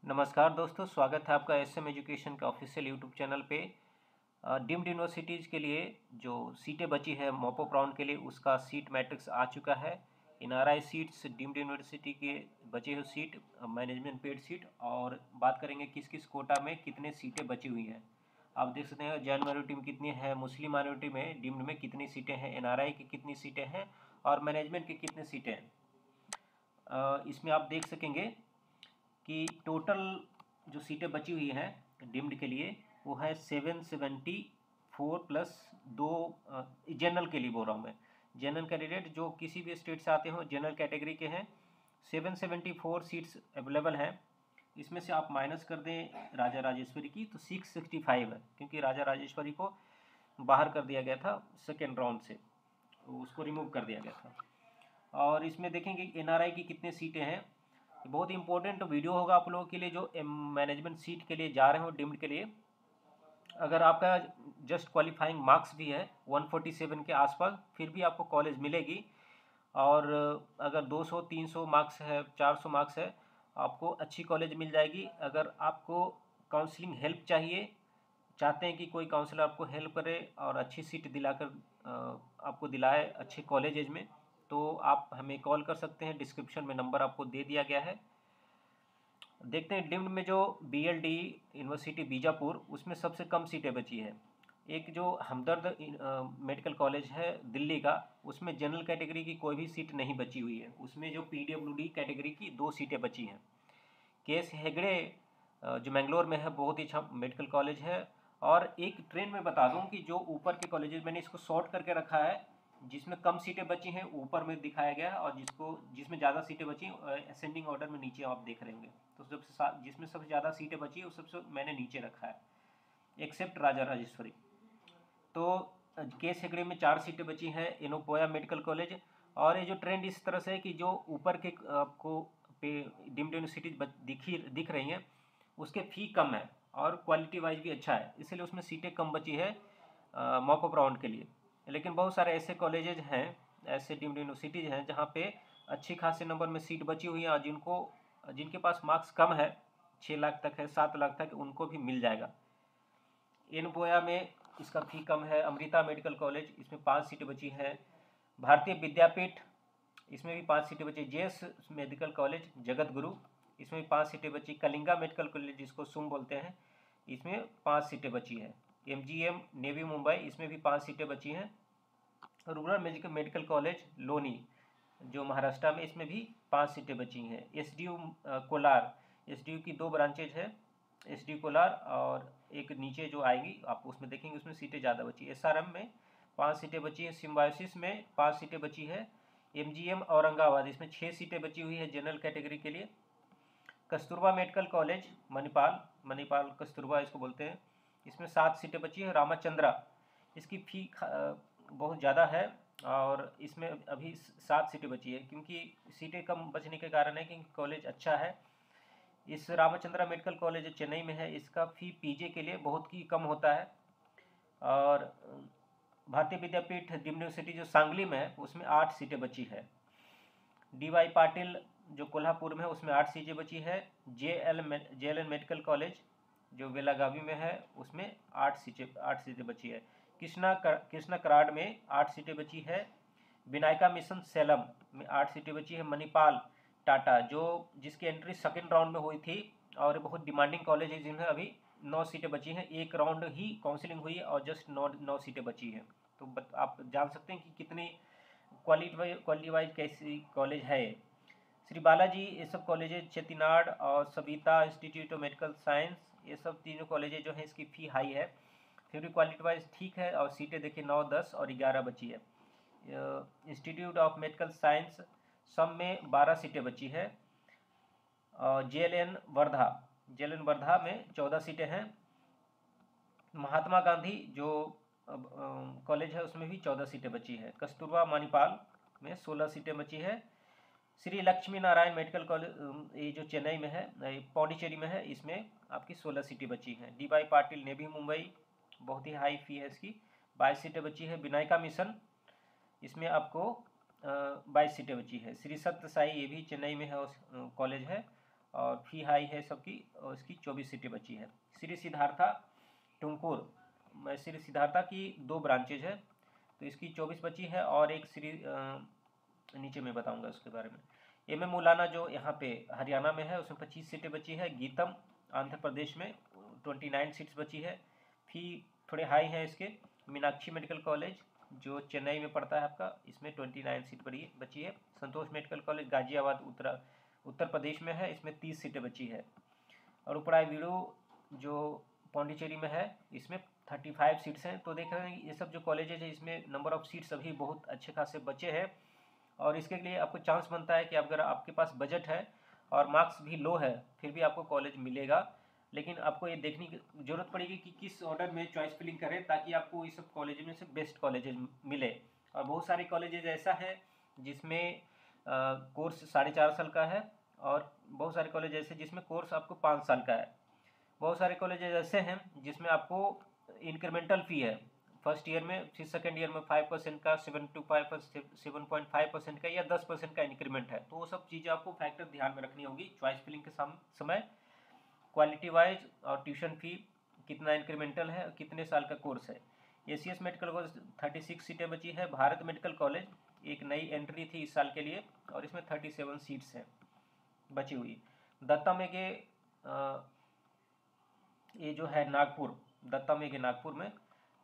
नमस्कार दोस्तों, स्वागत है आपका एसएम एजुकेशन के ऑफिशियल यूट्यूब चैनल पे। डीम्ड यूनिवर्सिटीज़ के लिए जो सीटें बची है मॉपअप राउंड के लिए, उसका सीट मैट्रिक्स आ चुका है। एनआरआई सीट्स, डीम्ड यूनिवर्सिटी के बचे हुए सीट, मैनेजमेंट पेड सीट, और बात करेंगे किस किस कोटा में कितने सीटें बची हुई हैं। आप देख सकते हैं जैन माइनॉरिटी में कितनी है, मुस्लिम माइनॉरिटी में डीम्ड में कितनी सीटें हैं, एनआरआई की कितनी सीटें हैं और मैनेजमेंट की कितनी सीटें हैं। इसमें आप देख सकेंगे कि टोटल जो सीटें बची हुई हैं डीम्ड के लिए वो है 774 प्लस 2। जनरल के लिए बोल रहा हूँ मैं, जनरल कैंडिडेट जो किसी भी स्टेट से आते हो जनरल कैटेगरी के हैं। 774 सीट्स अवेलेबल हैं। इसमें से आप माइनस कर दें राजा राजेश्वरी की तो 665 है, क्योंकि राजा राजेश्वरी को बाहर कर दिया गया था सेकेंड राउंड से, तो उसको रिमूव कर दिया गया था। और इसमें देखेंगे एनआरआई की कितने सीटें हैं। बहुत इंपॉर्टेंट वीडियो होगा आप लोगों के लिए जो मैनेजमेंट सीट के लिए जा रहे हो डीम्ड के लिए। अगर आपका जस्ट क्वालिफाइंग मार्क्स भी है 147 के आसपास, फिर भी आपको कॉलेज मिलेगी। और अगर 200 300 मार्क्स है, 400 मार्क्स है, आपको अच्छी कॉलेज मिल जाएगी। अगर आपको काउंसलिंग हेल्प चाहिए, चाहते हैं कि कोई काउंसलर आपको हेल्प करे और अच्छी सीट दिलाकर आपको दिलाए अच्छे कॉलेजेज में, तो आप हमें कॉल कर सकते हैं। डिस्क्रिप्शन में नंबर आपको दे दिया गया है। देखते हैं डीम्ड में जो बीएलडी यूनिवर्सिटी बीजापुर, उसमें सबसे कम सीटें बची है। एक जो हमदर्द मेडिकल कॉलेज है दिल्ली का, उसमें जनरल कैटेगरी की कोई भी सीट नहीं बची हुई है। उसमें जो पीडब्ल्यूडी कैटेगरी की 2 सीटें बची हैं। केएस हेगड़े जो मैंगलोर में है, बहुत ही अच्छा मेडिकल कॉलेज है। और एक ट्रेंड में बता दूं कि जो ऊपर के कॉलेजेस मैंने इसको शॉर्ट करके रखा है, जिसमें कम सीटें बची हैं ऊपर में दिखाया गया है, और जिसमें ज़्यादा सीटें बची असेंडिंग ऑर्डर में नीचे आप देख रहेंगे। तो जिसमें सबसे ज़्यादा सीटें बची है उस सबसे मैंने नीचे रखा है, एक्सेप्ट राजा राजेश्वरी। तो केस हेगड़े में 4 सीटें बची हैं, इनोपोया मेडिकल कॉलेज। और ये जो ट्रेंड इस तरह से है कि जो ऊपर के आपको पे डीम्ड यूनिवर्सिटीज दिख रही हैं, उसके फी कम है और क्वालिटी वाइज भी अच्छा है, इसलिए उसमें सीटें कम बची है मॉकअप राउंड के लिए। लेकिन बहुत सारे ऐसे कॉलेजेज हैं, ऐसे डीम्ड यूनिवर्सिटीज़ हैं जहाँ पे अच्छी खासे नंबर में सीट बची हुई है, और जिनके पास मार्क्स कम है, 6 लाख तक है, 7 लाख तक, उनको भी मिल जाएगा। इनबोया में इसका फी कम है। अमृता मेडिकल कॉलेज, इसमें 5 सीटें बची हैं। भारतीय विद्यापीठ, इसमें भी 5 सीटें बची। JS medical college Jagat Guru, इसमें भी 5 सीटें बची। कलिंगा मेडिकल कॉलेज जिसको सुम बोलते हैं, इसमें 5 सीटें बची हैं। एमजीएम नेवी मुंबई, इसमें भी 5 सीटें बची हैं। रूरल मेडिकल कॉलेज लोनी जो महाराष्ट्र में, इसमें भी 5 सीटें बची हैं। एसडीयू कोलार, एसडीयू की 2 ब्रांचेज है, एसडीयू कोलार, और एक नीचे जो आएगी आप उसमें देखेंगे उसमें सीटें ज़्यादा बची। एसआरएम में 5 सीटें बची है। सिम्बायोसिस में 5 सीटें बची है। एमजीएम औरंगाबाद, इसमें 6 सीटें बची हुई है जनरल कैटेगरी के लिए। कस्तूरबा मेडिकल कॉलेज मणिपाल कस्तूरबा इसको बोलते हैं, इसमें 7 सीटें बची है। रामाचंद्रा, इसकी फ़ी बहुत ज़्यादा है और इसमें अभी 7 सीटें बची है, क्योंकि सीटें कम बचने के कारण है कि कॉलेज अच्छा है। इस रामाचंद्रा मेडिकल कॉलेज चेन्नई में है, इसका फ़ी पीजे के लिए बहुत ही कम होता है। और भारतीय विद्यापीठ डीम्ड यूनिवर्सिटी जो सांगली में है, उसमें 8 सीटें बची है। डीवाई पाटिल जो कोल्हापुर में है, उसमें 8 सीटें बची है। जेएलएन मेडिकल कॉलेज जो बेलागावी में है, उसमें 8 सीटें बची है। कृष्णा कराड में 8 सीटें बची है। विनायका मिशन सेलम में 8 सीटें बची है। मणिपाल टाटा जिसकी एंट्री सेकेंड राउंड में हुई थी, और बहुत डिमांडिंग कॉलेज है, जिनमें अभी 9 सीटें बची हैं। एक राउंड ही काउंसलिंग हुई है और जस्ट 9 सीटें बची हैं। तो आप जान सकते हैं कि कितनी क्वालिटी वाइज कैसी कॉलेज है। श्री बालाजी, ये सब कॉलेजेज, चेतीनाड और Savita institute of medical science, ये सब तीनों कॉलेजेज जो हैं इसकी फ़ी हाई है। फिर भी क्वालिटी वाइज ठीक है, और सीटें देखिए 9, 10 और 11 बची है। इंस्टीट्यूट ऑफ मेडिकल साइंस सब में 12 सीटें बची है। जेएलएन वर्धा में 14 सीटें हैं। महात्मा गांधी जो कॉलेज है उसमें भी 14 सीटें बची है। कस्तूरबा मणिपाल में 16 सीटें बची है। श्री लक्ष्मी नारायण मेडिकल कॉलेज ये जो चेन्नई में है, पौंडीचेरी में है, इसमें आपकी 16 सीटें बची हैं। डीवाई पाटिल नेवी मुंबई, बहुत ही हाई फी है इसकी, 22 सीटें बची है। विनायका मिशन, इसमें आपको 22 सीटें बची है। श्री सत्य साई, ये भी चेन्नई में है कॉलेज है, और फी हाई है सबकी, और इसकी 24 सीटें बची है। श्री सिद्धार्था तुमकुर, श्री सिद्धार्था की 2 ब्रांचेज है, तो इसकी 24 बची है, और एक श्री नीचे में बताऊंगा उसके बारे में। एम मौलाना जो यहाँ पे हरियाणा में है, उसमें 25 सीटें बची है। गीतम आंध्र प्रदेश में 29 सीट्स बची है। फी थोड़े हाई है इसके। मीनाक्षी मेडिकल कॉलेज जो चेन्नई में पड़ता है आपका, इसमें 29 सीट बची है। संतोष मेडिकल कॉलेज गाजियाबाद उत्तर प्रदेश में है, इसमें 30 सीटें बची है। और उपराय वीरू जो पौंडीचेरी में है, इसमें 35 सीट्स हैं। तो देख रहे हैं ये सब जो कॉलेजेज है, इसमें नंबर ऑफ सीट्स अभी बहुत अच्छे खासे बचे हैं, और इसके लिए आपको चांस बनता है कि अगर आपके पास बजट है और मार्क्स भी लो है, फिर भी आपको कॉलेज मिलेगा। लेकिन आपको ये देखने की ज़रूरत पड़ेगी कि किस ऑर्डर में चॉइस फिलिंग करें, ताकि आपको इस सब कॉलेज में से बेस्ट कॉलेजेज मिले। और बहुत सारे कॉलेजेज ऐसा है जिसमें कोर्स 4.5 साल का है, और बहुत सारे कॉलेज ऐसे जिसमें कोर्स आपको 5 साल का है। बहुत सारे कॉलेजेज ऐसे हैं जिसमें आपको इंक्रीमेंटल फ़ी है, फर्स्ट ईयर में, फिर सेकेंड ईयर में 5% का, 7.5% का या 10% का इंक्रीमेंट है। तो वो सब चीज़ें आपको फैक्टर ध्यान में रखनी होगी चॉइस फिलिंग के समय। क्वालिटी वाइज और ट्यूशन फ़ी कितना इंक्रीमेंटल है और कितने साल का कोर्स है। एसीएस मेडिकल कॉलेज 36 सीटें बची है। भारत मेडिकल कॉलेज एक नई एंट्री थी इस साल के लिए, और इसमें 37 सीट्स हैं बची हुई। दत्ता मेघे ये जो है नागपुर, दत्ता मेघे नागपुर में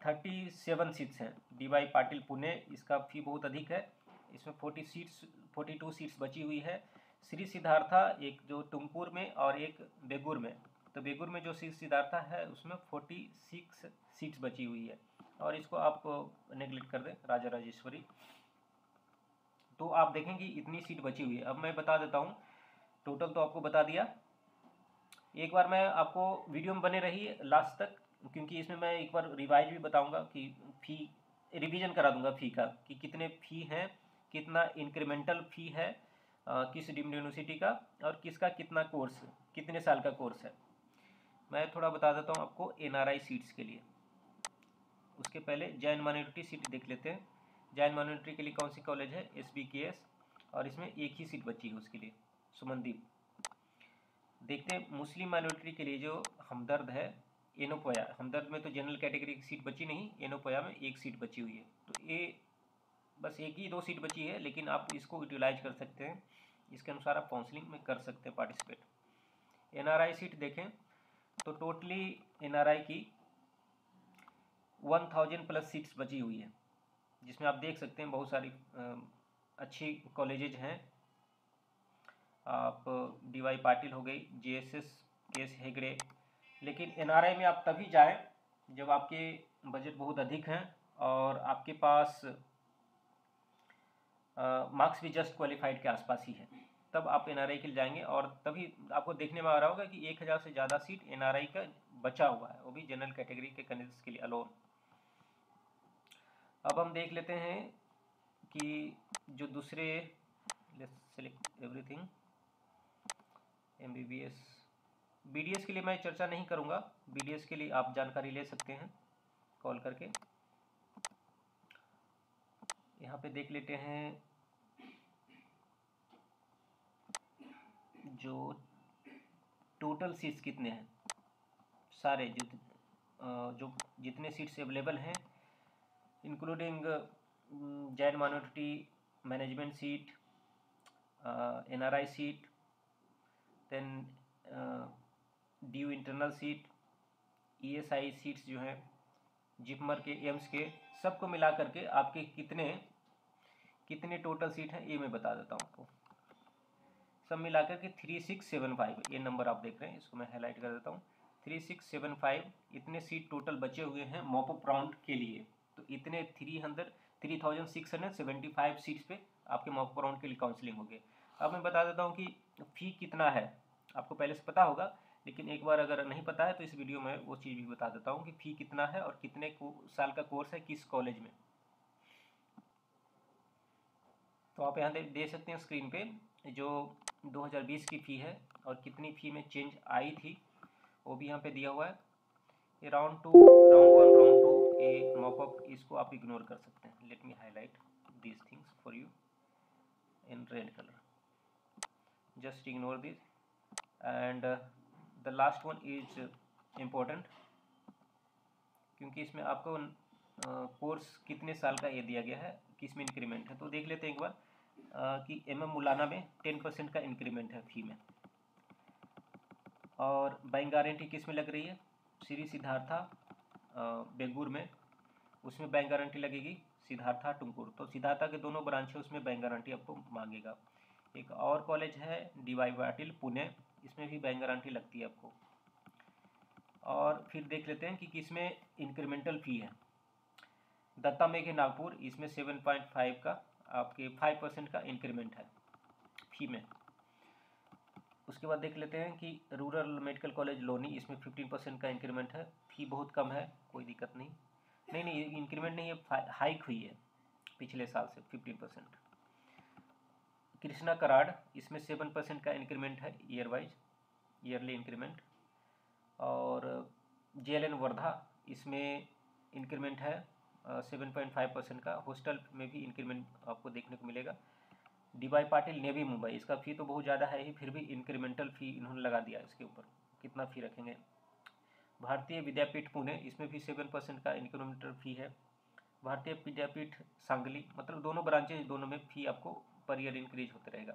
37 सीट्स हैं। DY पाटिल पुणे, इसका फ़ी बहुत अधिक है, इसमें 42 सीट्स बची हुई है। श्री सिद्धार्था एक जो तुमकुर में और एक बेगूर में, तो बेगूर में जो श्री सिद्धार्था है उसमें 46 सीट्स बची हुई है, और इसको आप नेगलेक्ट कर दें, राजा राजेश्वरी। तो आप देखेंगे इतनी सीट बची हुई है। अब मैं बता देता हूँ टोटल, तो आपको बता दिया। एक बार मैं आपको वीडियो में बने रहिए लास्ट तक, क्योंकि इसमें मैं एक बार रिवाइज भी बताऊंगा कि फ़ी रिवीजन करा दूंगा फ़ी का, कि कितने फ़ी हैं, कितना इंक्रीमेंटल फ़ी है किस डीम्ड यूनिवर्सिटी का, और किसका कितना कोर्स, कितने साल का कोर्स है। मैं थोड़ा बता देता हूँ आपको NRI सीट्स के लिए। उसके पहले जैन माइनॉरिटी सीट देख लेते हैं। जैन माइनॉरिटी के लिए कौन सी कॉलेज है, SBKS, और इसमें एक ही सीट बची है उसके लिए, सुमनदीप। देखते हैं मुस्लिम माइनॉरिटी के लिए जो हमदर्द है, एनोपोया, हमदर्द में तो जनरल कैटेगरी की सीट बची नहीं, एनोपोया में एक सीट बची हुई है। तो ये बस एक ही 2 सीट बची है, लेकिन आप इसको यूटिलाइज कर सकते हैं, इसके अनुसार आप काउंसलिंग में कर सकते हैं पार्टिसिपेट। NRI सीट देखें तो टोटली NRI की 1000 प्लस सीट्स बची हुई है, जिसमें आप देख सकते हैं बहुत सारी अच्छी कॉलेजेज हैं। आप DY पाटिल हो गई, JSS केस हेगड़े। लेकिन NRI में आप तभी जाएं जब आपके बजट बहुत अधिक हैं और आपके पास मार्क्स भी जस्ट क्वालिफाइड के आसपास ही है, तब आप NRI के लिए जाएंगे। और तभी आपको देखने में आ रहा होगा कि 1000 से ज़्यादा सीट NRI का बचा हुआ है, वो भी जनरल कैटेगरी के कैंडिडेट्स के लिए अलोन। अब हम देख लेते हैं कि जो दूसरे, let's select everything, MBBS, BDS के लिए मैं चर्चा नहीं करूंगा। BDS के लिए आप जानकारी ले सकते हैं कॉल करके। यहाँ पे देख लेते हैं जो टोटल सीट्स कितने हैं, सारे जो जितने सीट्स अवेलेबल हैं, including Jain minority management seat, NRI seat, then DU internal seat, ESI seats जो हैं जिपमर के, एम्स के, सबको मिला करके आपके कितने टोटल सीट हैं ये मैं बता देता हूँ आपको। सब मिलाकर के 3675, ये नंबर आप देख रहे हैं, इसको मैं हाईलाइट कर देता हूँ। 3675 इतने सीट टोटल बचे हुए हैं मॉपअप राउंड के लिए। तो इतने 3675 सीट्स पे आपके मॉपअप राउंड के लिए काउंसलिंग होगी। अब मैं बता देता हूँ कि फ़ी कितना है, आपको पहले से पता होगा, लेकिन एक बार अगर नहीं पता है तो इस वीडियो में वो चीज़ भी बता देता हूँ कि फ़ी कितना है और कितने साल का कोर्स है किस कॉलेज में। तो आप यहाँ दे सकते हैं स्क्रीन पे जो 2020 की फ़ी है और कितनी फ़ी में चेंज आई थी, वो भी यहाँ पे दिया हुआ है। ये राउंड 2, राउंड 1, राउंड 2 ये मॉपअप, इसको आप इग्नोर कर सकते हैं। Let me highlight these things for you in red colour, just ignore this and the last one is important, क्योंकि इसमें आपको कोर्स कितने साल का ये दिया गया है, किस में इंक्रीमेंट है। तो देख लेते हैं एक बार कि MM मौलाना में 10% का इंक्रीमेंट है फी में। और बैंक गारंटी किस में लग रही है, श्री सिद्धार्था बेंगूर में, उसमें बैंक गारंटी लगेगी सिद्धार्था टुमकुर। तो सिद्धार्था के दोनों ब्रांच है, उसमें बैंक गारंटी आपको मांगेगा। एक और कॉलेज है DY पाटिल पुणे, इसमें भी बैंक गारंटी लगती है आपको। और फिर देख लेते हैं कि किसमें इंक्रीमेंटल फ़ी है। दत्ता मेघे नागपुर, इसमें 7.5 का आपके 5% का इंक्रीमेंट है फ़ी में। उसके बाद देख लेते हैं कि रूरल मेडिकल कॉलेज लोनी, इसमें 15% का इंक्रीमेंट है। फ़ी बहुत कम है, कोई दिक्कत नहीं। नहीं इंक्रीमेंट नहीं है, हाइक हुई है पिछले साल से 15%। कृष्णा कराड़, इसमें 7% का इंक्रीमेंट है ईयर वाइज, ईयरली इंक्रीमेंट। और JLN वर्धा, इसमें इंक्रीमेंट है 7.5% का। हॉस्टल में भी इंक्रीमेंट आपको देखने को मिलेगा। DY पाटिल नेवी मुंबई, इसका फ़ी तो बहुत ज़्यादा है ही, फिर भी इंक्रीमेंटल फ़ी इन्होंने लगा दिया इसके ऊपर, कितना फ़ी रखेंगे। भारतीय विद्यापीठ पुणे, इसमें भी 7% का इंक्रीमेंटल फ़ी है। भारतीय विद्यापीठ सांगली, मतलब दोनों ब्रांचेज, दोनों में फ़ी आपको पर ईयर इंक्रीज होते रहेगा।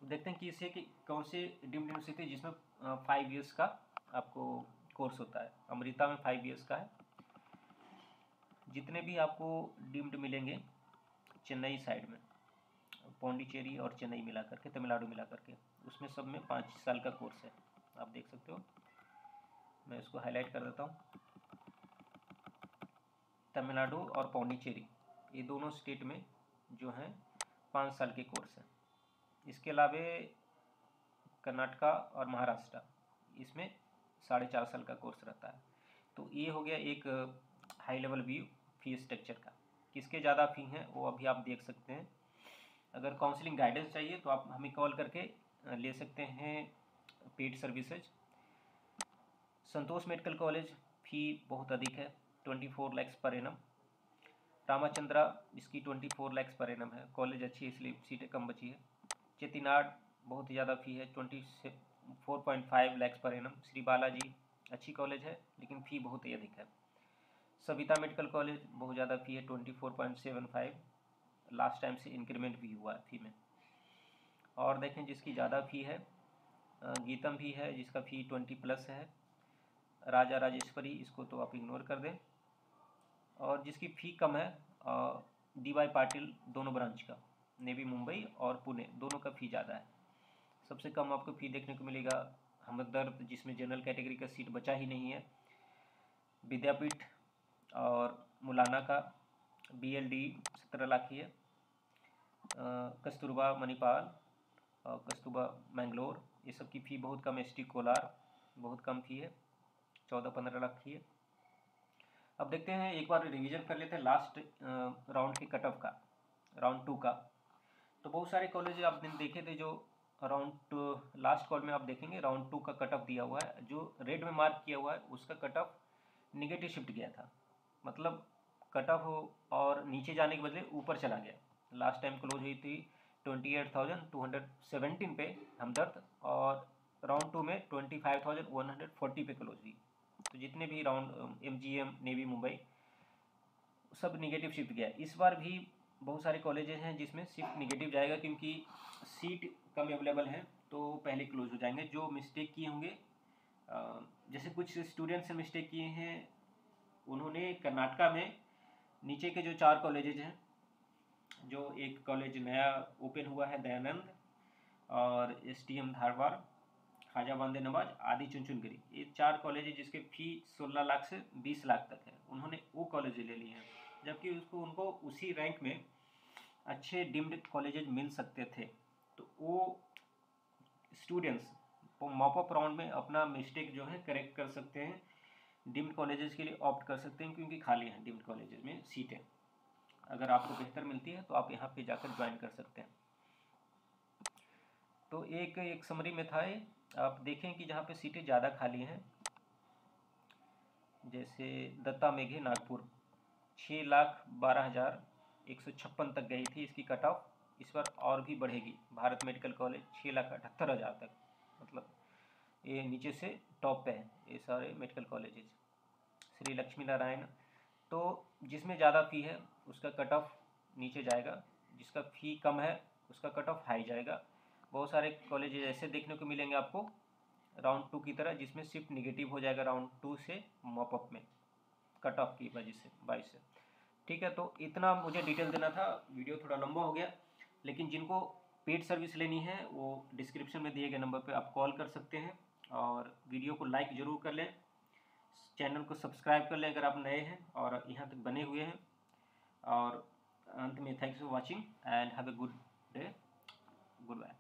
देखते हैं कि इससे कि कौन से डीम्ड यूनिवर्सिटी जिसमें 5 ईयर्स का आपको कोर्स होता है। अमृता में 5 ईयर्स का है। जितने भी आपको डीम्ड मिलेंगे चेन्नई साइड में, पौंडीचेरी और चेन्नई मिला करके, तमिलनाडु मिला करके, उसमें सब में 5 साल का कोर्स है। आप देख सकते हो, मैं इसको हाईलाइट कर देता हूँ। तमिलनाडु और पौंडीचेरी, ये दोनों स्टेट में जो हैं 5 साल के कोर्स हैं। इसके अलावा कर्नाटका और महाराष्ट्र, इसमें 4.5 साल का कोर्स रहता है। तो ये हो गया एक high level view fee structure का। किसके ज़्यादा फ़ी हैं वो अभी आप देख सकते हैं। अगर काउंसलिंग गाइडेंस चाहिए तो आप हमें कॉल करके ले सकते हैं पेड सर्विसेज। संतोष मेडिकल कॉलेज फ़ी बहुत अधिक है, 24 लाख पर एनम। रामाचंद्रा, इसकी 24 लाख पर एनम है। कॉलेज अच्छी है इसलिए सीटें कम बची है। चेतीनाड बहुत ज़्यादा फ़ी है, 24.5 लाख पर एनम। श्री बालाजी अच्छी कॉलेज है लेकिन फ़ी बहुत ही अधिक है। सविता मेडिकल कॉलेज बहुत ज़्यादा फ़ी है, 24.75। लास्ट टाइम से इंक्रीमेंट भी हुआ है फ़ी में। और देखें जिसकी ज़्यादा फ़ी है गीतम भी है, जिसका फ़ी 20+ है। राजा राजेश्वरी, इसको तो आप इग्नोर कर दें। और जिसकी फ़ी कम है DY पाटिल, दोनों ब्रांच का, नेवी मुंबई और पुणे, दोनों का फ़ी ज़्यादा है। सबसे कम आपको फ़ी देखने को मिलेगा हमदर्द, जिसमें जनरल कैटेगरी का सीट बचा ही नहीं है। विद्यापीठ और मौलाना का BLD 17 लाख ही है। कस्तूरबा मणिपाल और कस्तूरबा मैंगलोर, ये सब की फ़ी बहुत कम है। ST कोलार बहुत कम फ़ी है, 14-15 लाख की है। अब देखते हैं, एक बार रिवीजन कर लेते हैं लास्ट राउंड के कट ऑफ का, राउंड 2 का। तो बहुत सारे कॉलेज आपने देखे थे जो राउंड लास्ट कॉल में आप देखेंगे राउंड 2 का कट ऑफ दिया हुआ है। जो रेड में मार्क किया हुआ है उसका कट ऑफ निगेटिव शिफ्ट गया था, मतलब कट ऑफ और नीचे जाने के बदले ऊपर चला गया। लास्ट टाइम क्लोज हुई थी 28,217 पे हमदर्द, और राउंड 2 में 25,140 पे क्लोज हुई। तो जितने भी राउंड MGM नेवी मुंबई सब निगेटिव शिफ्ट गया। इस बार भी बहुत सारे कॉलेजेस हैं जिसमें शिफ्ट निगेटिव जाएगा, क्योंकि सीट कम अवेलेबल है तो पहले क्लोज हो जाएंगे। जो मिस्टेक किए होंगे, जैसे कुछ स्टूडेंट्स ने मिस्टेक किए हैं, उन्होंने कर्नाटका में नीचे के जो 4 कॉलेजेज हैं, जो एक कॉलेज नया ओपन हुआ है दयानंद, और STM धारवाड़, ख्वाजा बांदे नवाज, आदि चुनचुनगिरी, ये 4 कॉलेज है जिसके फ़ी 16 लाख से 20 लाख तक है। उन्होंने वो कॉलेज ले लिए हैं, जबकि उनको उसी रैंक में अच्छे डीम्ड कॉलेजेज मिल सकते थे। तो वो स्टूडेंट्स मॉप अप राउंड में अपना मिस्टेक जो है करेक्ट कर सकते हैं, डीम्ड कॉलेजेस के लिए ऑप्ट कर सकते हैं, क्योंकि खाली हैं डीम्ड कॉलेजेस में सीटें। अगर आपको बेहतर मिलती है तो आप यहाँ पे जाकर ज्वाइन कर सकते हैं। तो एक समरी में था ये, आप देखें कि जहाँ पे सीटें ज़्यादा खाली हैं, जैसे दत्ता मेघे नागपुर 6,12,156 तक गई थी इसकी कट ऑफ। इस बार और भी बढ़ेगी। भारत मेडिकल कॉलेज 6,78,000 तक, मतलब ये नीचे से टॉप पे है ये सारे मेडिकल कॉलेजेस। श्री लक्ष्मी नारायण, तो जिसमें ज़्यादा फ़ी है उसका कट ऑफ नीचे जाएगा, जिसका फ़ी कम है उसका कट ऑफ हाई जाएगा। बहुत सारे कॉलेजेस ऐसे देखने को मिलेंगे आपको राउंड 2 की तरह, जिसमें शिफ्ट निगेटिव हो जाएगा राउंड 2 से मॉप अप में कट ऑफ की वजह से 22 से। ठीक है, तो इतना मुझे डिटेल देना था, वीडियो थोड़ा लंबा हो गया। लेकिन जिनको पेड सर्विस लेनी है वो डिस्क्रिप्शन में दिए गए नंबर पे आप कॉल कर सकते हैं, और वीडियो को लाइक ज़रूर कर लें, चैनल को सब्सक्राइब कर लें अगर आप नए हैं और यहाँ तक बने हुए हैं। और अंत में thanks for watching and have a good day, good bye.